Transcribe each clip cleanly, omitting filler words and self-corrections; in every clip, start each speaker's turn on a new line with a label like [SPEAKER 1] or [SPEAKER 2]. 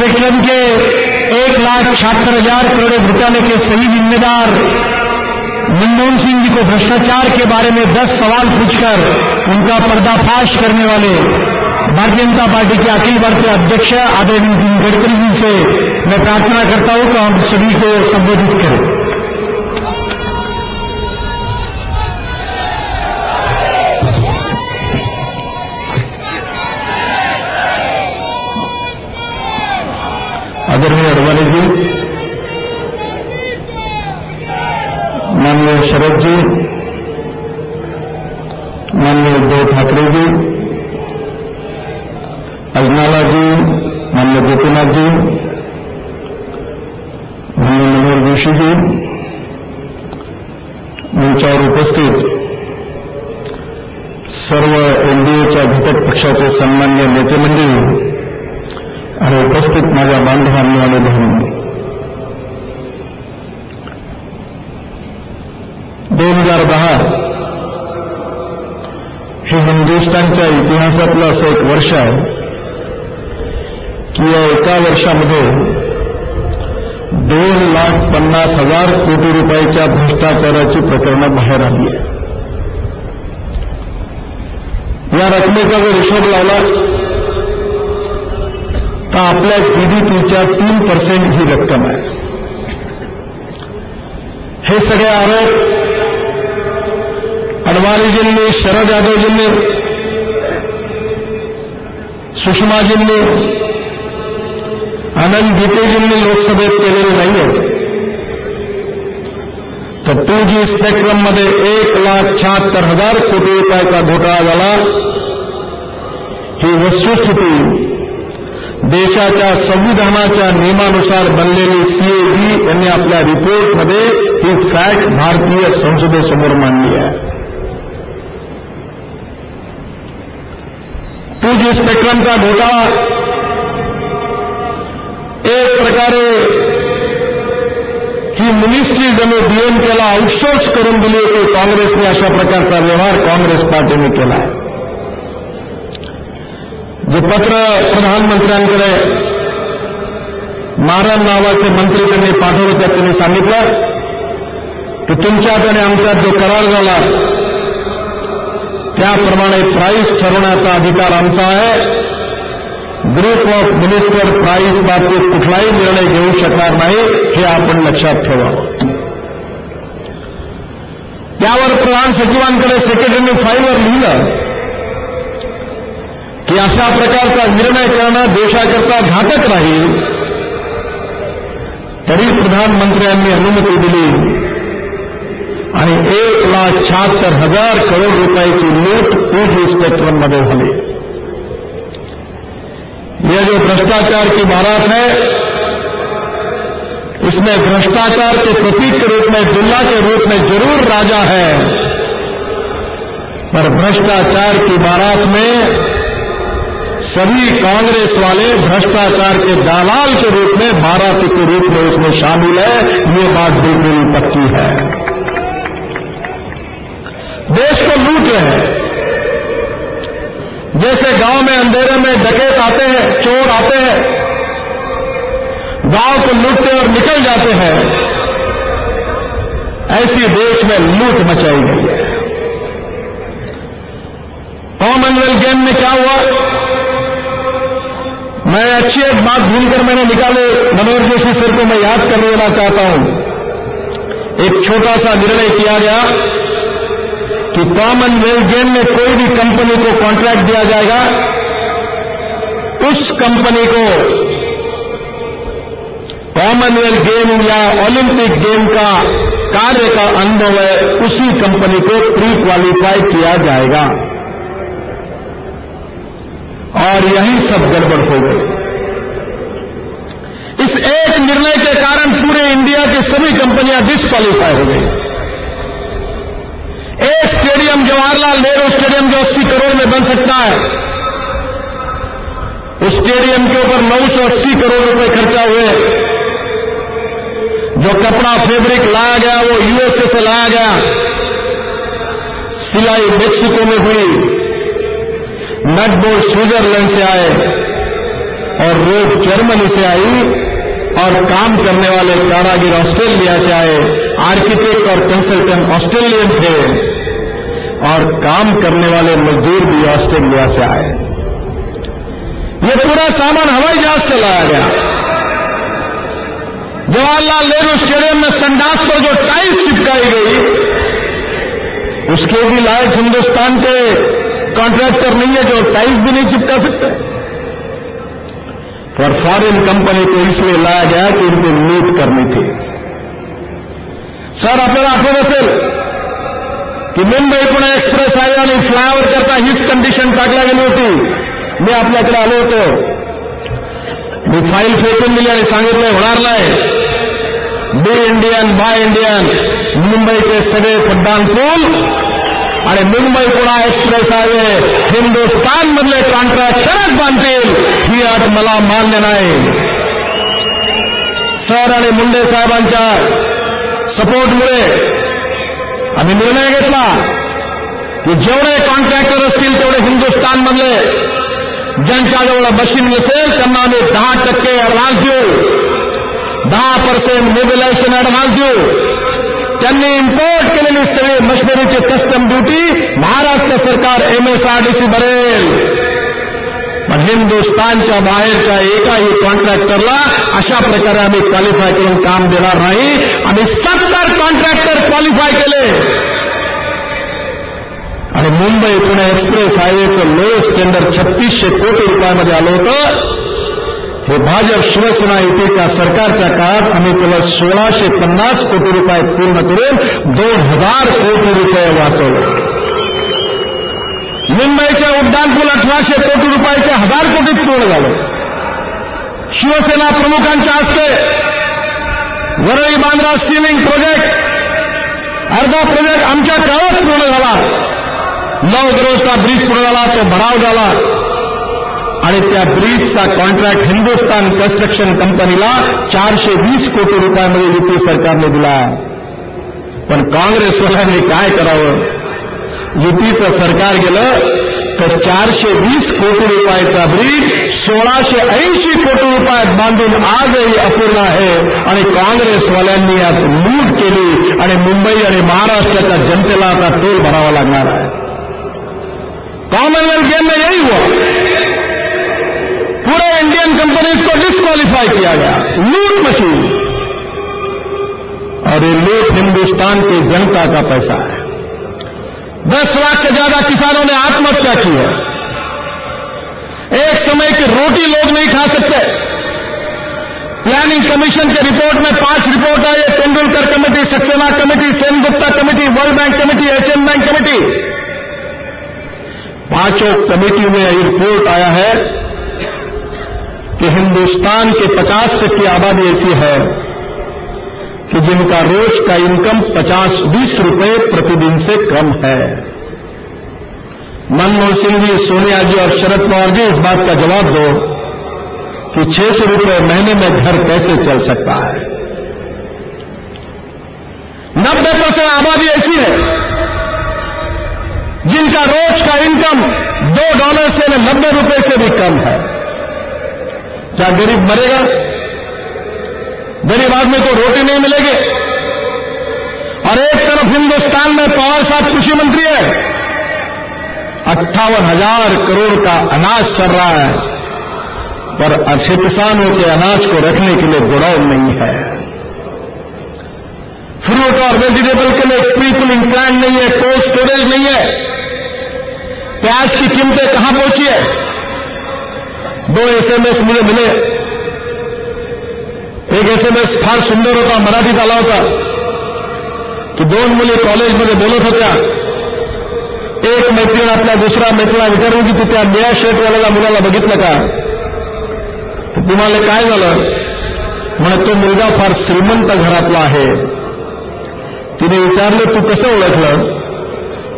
[SPEAKER 1] Spectrum के 1,76,000 करोड़ घोटाले के सही जिम्मेदार मनमोहन सिंह जी को भ्रष्टाचार के बारे में 10 सवाल पूछकर उनका पर्दाफाश करने वाले भारतीय जनता पार्टी के अखिल भारतीय अध्यक्ष आदरणीय नितिन गडकरी जी से मैं प्रार्थना करता हूं कि हम सभी को संबोधित करें। आदरणीय अडवाणी जी, माननीय शरद जी, माननीय उद्धव ठाकरे जी, अजनाला जी, माननीय गोपीनाथ जी, माननीय मनोहर जोशी जी, मंचावर उपस्थित सर्व एनडीएच्या घटक पक्षाचे सन्मान्य नेते मंडळी आणि उपस्थित माझ्या बांधवांनी आणि बहिणींनी, 2010 हे हिंदुस्थानच्या इतिहासातलं असं एक वर्ष आहे की या एका वर्षामध्ये 2,50,000 कोटी रुपयाच्या भ्रष्टाचाराची प्रकरणं बाहेर आली आहे। या रकमेचा जर हिशोब लावला तर आपल्या जीडीपीच्या 3% ही रक्कम आहे। हे सगळे आरोप अडवाणीजींनी, शरद यादवजींनी, सुषमाजींनी, आनंद गीतेजींनी लोकसभेत केलेले नाही आहेत, तर 2G स्पेक्ट्रममध्ये 1,76,000 कोटी रुपयाचा घोटाळा झाला। ही वस्तुस्थिती देशाच्या संविधानाच्या नियमानुसार बनलेली सीएबी यांनी आपल्या रिपोर्टमध्ये ही फॅक्ट भारतीय संसदेसमोर मांडली आहे। 2G स्पेक्ट्रमचा घोटाळा एक प्रकारे ही मिनिस्ट्री जणू डीएमकेला आउटसोर्स करून दिली होती काँग्रेसने, अशा प्रकारचा व्यवहार काँग्रेस पार्टीने केला आहे। जे पत्र प्रधानमंत्र्यांकडे मारन नावाचे मंत्री त्यांनी पाठवलं, त्यात त्यांनी सांगितलं की तुमच्यात आणि आमच्यात जो करार झाला त्याप्रमाणे प्राईस ठरवण्याचा अधिकार आमचा आहे। ग्रुप ऑफ मिनिस्टर प्राईस बाबतीत कुठलाही निर्णय घेऊ शकणार नाही, हे आपण लक्षात ठेवावं। त्यावर प्रधान सचिवांकडे सेक्रेटरीने फाईलवर लिहिलं की अशा प्रकारचा निर्णय करणं देशाकरता घातक राहील, तरी प्रधानमंत्र्यांनी अनुमती दिली आणि 1,76,000 करोड रुपयाची लूट 2G स्पेक्ट्रममध्ये झाली। यह जो भ्रष्टाचार की बारात है, इसमें भ्रष्टाचार के प्रतीक के रूप में, दुल्हा के रूप में जरूर राजा है, पर भ्रष्टाचार की बारात में सभी कांग्रेस वाले भ्रष्टाचार के दलाल के रूप में, बाराती के रूप में उसमें शामिल है। ये बात बिल्कुल पक्की है। देश को लूट रहे हैं, जैसे गांव में अंधेरे में डकैत आते हैं, चोर आते हैं, गांव को लूटते और निकल जाते हैं, ऐसी देश में लूट मचाई गई है। कॉमनवेल्थ गेम में क्या हुआ, मैं अच्छी एक बात ढूंढकर मैंने निकाले, मनोहर जोशी सर को मैं याद कर लेना चाहता हूं। एक छोटा सा निर्णय किया गया कि कॉमनवेल्थ गेम में कोई भी कंपनी को कॉन्ट्रैक्ट दिया जाएगा, उस कंपनी को कॉमनवेल्थ गेम या ओलंपिक गेम का कार्य का अनुभव है, उसी कंपनी को प्री क्वालिफाई किया जाएगा। और यही सब गड़बड़ हो गई। इस एक निर्णय के कारण पूरे इंडिया की सभी कंपनियां डिस्क्वालीफाई हो गई। एक स्टेडियम, जवाहरलाल नेहरू स्टेडियम, जो 80 करोड़ में बन सकता है, उस स्टेडियम के ऊपर 980 करोड़ रुपए खर्चा हुए। जो कपड़ा फैब्रिक लाया गया वो यूएसए से लाया गया, सिलाई मैक्सिको में हुई, नट बोल्ट स्विट्जरलैंड से आए और रोड जर्मनी से आई और काम करने वाले कारागिर ऑस्ट्रेलिया से आए, आर्किटेक्ट और कंसल्टेंट ऑस्ट्रेलियन थे और काम करने वाले मजदूर भी ऑस्ट्रेलिया से आए। ये पूरा सामान हवाई जहाज से लाया गया। जवाहरलाल नेहरू स्टेडियम में संडास पर जो टाइल्स चिपकाई गई, उसके भी लायक हिंदुस्तान के कॉन्ट्रैक्टर नहीं है जो टाइल्स भी नहीं चिपका सकते। पर फॉरेन कंपनी को इसलिए लाया गया कि इनको लूट करनी थी। सर आपल्याला आठवत असेल की मुंबई पुणे एक्सप्रेस आहे आणि फ्लायओव्हर करता हीच कंडिशन टाकल्या गेली होती। मी आपल्याकडे आलो होतो, मी फाईल फेकून दिली आणि सांगितलं होणार नाही, बी इंडियन बाय इंडियन, मुंबईचे सगळे पड्डाण पूल आणि मुंबई पुणे एक्सप्रेस हायवे हिंदुस्तान मधले कॉन्ट्रॅक्टरच बांधतील, ही अट मला मान्य नाही। सर आणि मुंडे साहेबांच्या सपोर्टमुळे आम्ही निर्णय घेतला की जेवढे कॉन्ट्रॅक्टर असतील तेवढे हिंदुस्तानमधले ज्यांच्याजवळ मशीन नसेल त्यांना आम्ही 10% ऍडव्हान्स देऊ, 10% मोबिलायझेशन ऍडव्हान्स देऊ। त्यांनी इम्पोर्ट केलेली सगळी मशिनरीची कस्टम ड्युटी महाराष्ट्र सरकार MSRDC भरेल, पण हिंदुस्तानच्या बाहेरच्या एकाही कॉन्ट्रॅक्टरला अशा प्रकारे आम्ही क्वालिफाय करून काम देणार नाही। आम्ही 70 कॉन्ट्रॅक्टर क्वालिफाय केले आणि मुंबई पुणे एक्सप्रेस हायवेचं लोएस्ट टेंडर 3600 कोटी रुपयामध्ये आलं होतं। हे भाजप शिवसेना युतीच्या सरकारच्या काळात आम्ही केवळ 1650 कोटी रुपये पूर्ण करून 2000 कोटी रुपये वाचवले। मुंबईचे उड्डाणपूल 1800 कोटी रुपयाचे 1000 कोटीत पूर्ण झाले। शिवसेना प्रमुखांच्या हस्ते वरळी बांद्रा स्टीलिंग प्रोजेक्ट अर्धा प्रोजेक्ट आमच्या काळात पूर्ण झाला। 9 करोडचा ब्रिज पूर्ण झाला, तो भराव झाला आणि त्या ब्रिजचा कॉन्ट्रॅक्ट हिंदुस्तान कन्स्ट्रक्शन कंपनीला 420 कोटी रुपयामध्ये युती सरकारने दिला। पण काँग्रेसवाल्यांनी काय करावं, युतीचं सरकार गेलं तर 420 कोटी रुपयाचा ब्रिज 1680 कोटी रुपयात बांधून आजही अपूर्ण आहे आणि काँग्रेसवाल्यांनी यात लूट केली आणि मुंबई आणि महाराष्ट्राच्या जनतेला आता टोल भरावा लागणार आहे। कॉमनवेल्थ गेम में यही हुआ, पूरे इंडियन कंपनीज को डिस्क्वालीफाई किया गया, लूट मची और ये लूट हिंदुस्तान की जनता का पैसा है। 10 लाख से ज्यादा किसानों ने आत्महत्या की है। एक समय की रोटी लोग नहीं खा सकते। प्लानिंग कमीशन के रिपोर्ट में 5 रिपोर्ट आई है, Tendulkar committee, Saxena committee, Sengupta committee, world bank committee, HM bank committee. 5 committee में यह रिपोर्ट आया है कि हिंदुस्तान के 50% आबादी ऐसी है कि जिनका रोज का इनकम 20 रुपए प्रतिदिन से कम है। मनमोहन सिंह जी, सोनिया जी और शरद पवार जी इस बात का जवाब दो कि 600 रुपए महीने में घर कैसे चल सकता है। 90% आबादी ऐसी है जिनका रोज का इनकम $2 से 90 रुपए से भी कम है। क्या गरीब मरेगा? गरीब आदमी को रोटी नहीं मिलेगी। और एक तरफ हिंदुस्तान में पवार साहब कृषि मंत्री है, 58,000 करोड़ का अनाज चल रहा है, पर अच्छे किसानों के अनाज को रखने के लिए गोडाउन नहीं है। फ्रूट और वेजिटेबल के लिए प्री कूलिंग प्लांट नहीं है, कोल्ड स्टोरेज नहीं है। प्याज की कीमतें कहां पहुंची है? 2 SMS मुझे मिले। एक SMS फार सुंदर होता, मराठीत आला होता की 2 मुली कॉलेजमध्ये बोलत होत्या। एक मैत्रीण आपल्या दुसऱ्या मैत्रीला विचारली की तू त्या निळ्या शर्टवाल्याला मुलाला बघितलं का? तुम्हाला काय झालं? म्हणे तो मुलगा फार श्रीमंत घरातला आहे। तिने विचारलं तू कसं ओळखलं?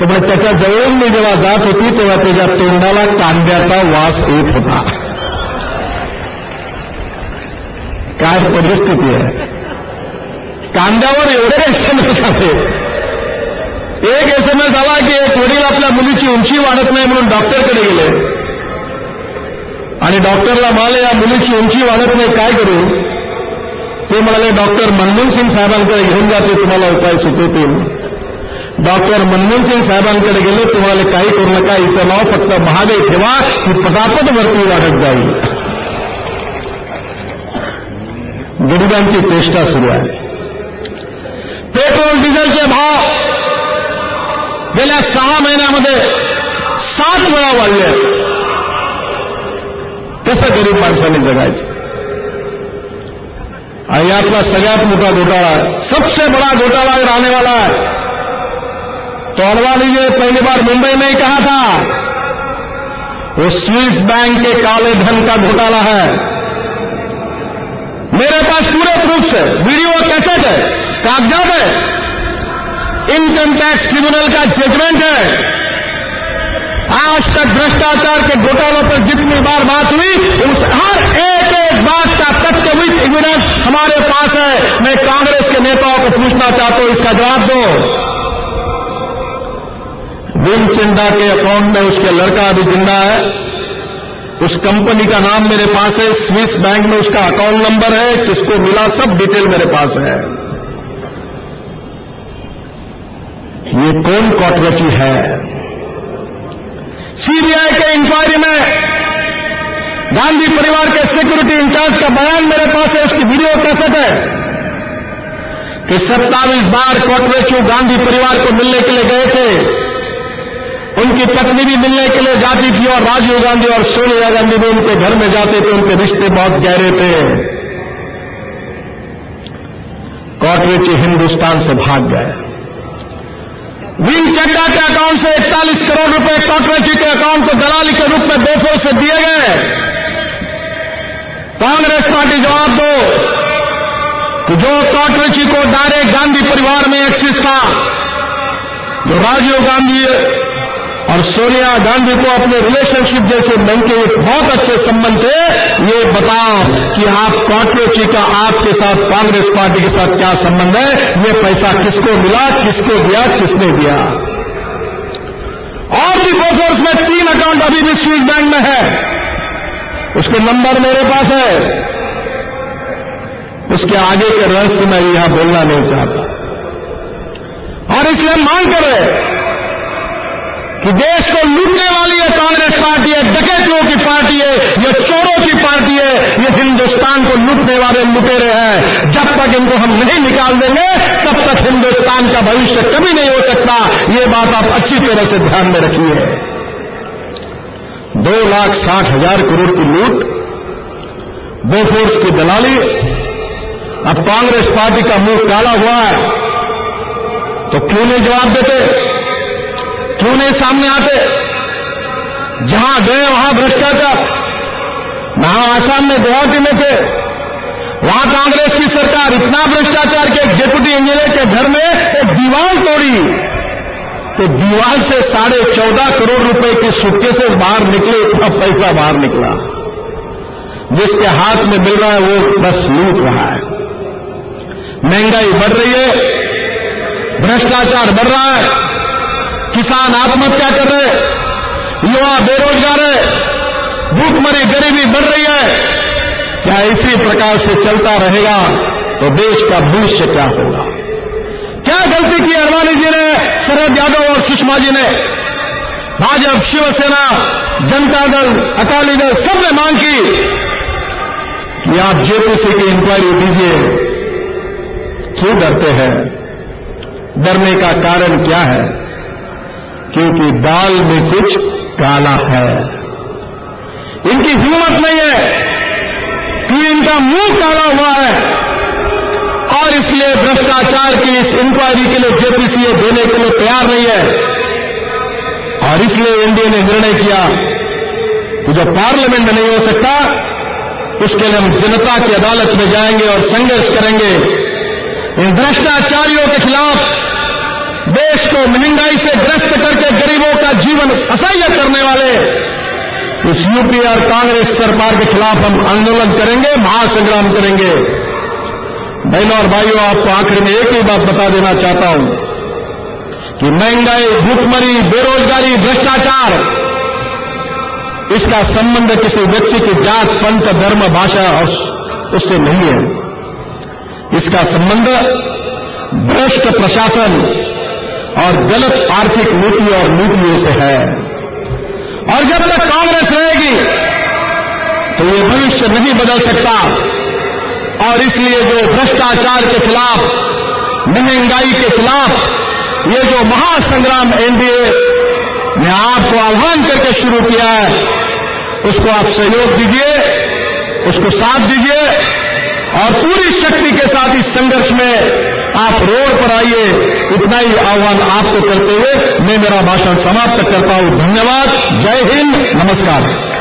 [SPEAKER 1] तर म्हणे त्याच्या जवळून मी जेव्हा जात होती तेव्हा त्याच्या तोंडाला कांद्याचा वास येत होता। काय परिस्थिती आहे? कांद्यावर एवढे SMS आले। एक SMS आला की एक वडील आपल्या मुलीची उंची वाढत नाही म्हणून डॉक्टरकडे गेले आणि डॉक्टरला म्हणाले, या मुलीची उंची वाढत नाही, काय करू? ते म्हणाले, डॉक्टर मनमोहन सिंग साहेबांकडे घेऊन जाते, तुम्हाला उपाय सुचवतील. डॉक्टर मनमोहन सिंग साहेबांकडे गेले, तुम्हाला काही करू नका, हिचं नाव फक्त महागाई ठेवा, ही पटापट वरती वाढत जाईल. गरिबांची चेष्टा सुरू आहे. पेट्रोल डिझेलचे भाव गेल्या 6 महिन्यामध्ये 7 वेळा वाढले. कसं गरीब माणसाने जगायचं? और यातला सगळ्यात मोठा घोटाळा, सबसे बड़ा घोटाला आने वाला है. तो अडवाणी ने पहली बार मुंबई में ही कहा था, वो स्विस बैंक के काले धन का घोटाला है. मेरे पास पूरे प्रूफ है, वीडियो कैसेट है, कागजात है, इनकम टैक्स ट्रिब्यूनल का जजमेंट है. आज तक भ्रष्टाचार के घोटालों पर जितनी बार बात हुई, उस हर एक बात का तथ्य विद एविडेंस हमारे पास है. मैं कांग्रेस के नेताओं को पूछना चाहता हूं, इसका जवाब दो. विम चिंदा के अकाउंट में उसके लड़का अभी जिंदा है, उस कंपनी का नाम मेरे पास है, स्विस बैंक में उसका अकाउंट नंबर है, किसको मिला सब डिटेल मेरे पास है. ये कौन कॉटरची है? सीबीआई के इंक्वायरी में गांधी परिवार के सिक्योरिटी इंचार्ज का बयान मेरे पास है, उसकी वीडियो कैसेट है कि 27 बार कॉटरेचू गांधी परिवार को मिलने के लिए गए थे. उनकी पत्नी भी मिलने के लिए जाती थी और राजीव गांधी और सोनिया गांधी भी उनके घर में जाते थे. उनके रिश्ते बहुत गहरे थे. कॉटरेचू हिंदुस्तान से भाग गए. विंग चड्डा के अकाउंट से 41 करोड़ रुपए कॉटरेचू के अकाउंट को दलाली के रूप में बेफोर से दिए गए. कांग्रेस पार्टी जवाब दो कि जो कॉटरेचू को डायरेक्ट गांधी परिवार में एक्सेस था, जो राजीव गांधी और सोनिया गांधी को अपने रिलेशनशिप जैसे बन के एक बहुत अच्छे संबंध थे, ये बताओ कि आप कॉटरेचू का आपके साथ कांग्रेस पार्टी के साथ क्या संबंध है? ये पैसा किसको मिला, किसको दिया, किसने दिया? और भी बोफोर्स में 3 अकाउंट अभी भी स्विस बैंक में है, उसके नंबर मेरे पास है. उसके आगे के रहस्य मैं यहां बोलना नहीं चाहता. और इसलिए मांग कर रहे कि देश को लूटने वाली ये कांग्रेस पार्टी है, डकैतियों की पार्टी है, ये चोरों की पार्टी है, ये हिंदुस्तान को लूटने वाले लुटेरे हैं. जब तक इनको हम नहीं निकाल देंगे, तब तक हिंदुस्तान का भविष्य कभी नहीं हो सकता. ये बात आप अच्छी तरह से ध्यान में रखिए. 2,60,000 करोड़ की लूट, बोफोर्स की दलाली. अब कांग्रेस पार्टी का मुंह काला हुआ है, तो क्यों नहीं जवाब देते? क्यों नहीं सामने आते? जहां गए वहां भ्रष्टाचार. वहां आसाम में गुवाहाटी में थे, वहां कांग्रेस की सरकार इतना भ्रष्टाचार के एक डिप्टी इंजीनियर के घर में एक दीवार तोड़ी, तो दीवार से 14.5 करोड़ रुपए की सूटकेसेस बाहर निकले. इतना पैसा बाहर निकला. जिसके हाथ में मिल रहा है वो बस लूट रहा है. महंगाई बढ़ रही है, भ्रष्टाचार बढ़ रहा है, किसान आत्महत्या कर रहे, युवा बेरोजगार है, भूखमरी गरीबी बढ़ रही है. क्या इसी प्रकार से चलता रहेगा तो देश का भविष्य क्या होगा? क्या गलती की अडवाणी जी ने, शरद यादव और सुषमा जी ने? भाजपा, शिवसेना, जनता दल, अकाली दल सबने मांग की कि आप जेपीसी की इंक्वायरी दीजिए. क्यों डरते हैं? डरने का कारण क्या है? क्योंकि दाल में कुछ काला है. इनकी हिम्मत नहीं है कि इनका मुंह काला हुआ है, और इसलिए भ्रष्टाचार की इस इंक्वायरी के लिए जेपीसी देने के लिए तैयार नहीं है. और इसलिए एनडीए ने निर्णय किया कि जो पार्लियामेंट में नहीं हो सकता, उसके लिए हम जनता की अदालत में जाएंगे और संघर्ष करेंगे. इन भ्रष्टाचारियों के खिलाफ, देश को महंगाई से ग्रस्त करके गरीबों का जीवन असह्य करने वाले इस यूपी और कांग्रेस सरकार के खिलाफ हम आंदोलन करेंगे, महासंग्राम करेंगे. बहनों और भाइयों, आपको आखिर में एक ही बात बता देना चाहता हूं कि महंगाई, भूखमरी, बेरोजगारी, भ्रष्टाचार, इसका संबंध किसी व्यक्ति की जात, पंथ, धर्म, भाषा और उससे नहीं है। इसका संबंध भ्रष्ट प्रशासन और गलत आर्थिक नीति और नीतियों से है। और जब तक कांग्रेस रहेगी तो ये भविष्य नहीं बदल सकता। और इसलिए जो भ्रष्टाचार के खिलाफ, महंगाई के खिलाफ ये जो महासंग्राम एनडीए ने आपको आह्वान करके शुरू किया है, उसको आप सहयोग दीजिए, उसको साथ दीजिए और पूरी शक्ति के साथ इस संघर्ष में आप रोड पर आइए। इतना ही आह्वान आपको करते हुए मैं मेरा भाषण समाप्त करता हूं। धन्यवाद। जय हिंद। नमस्कार।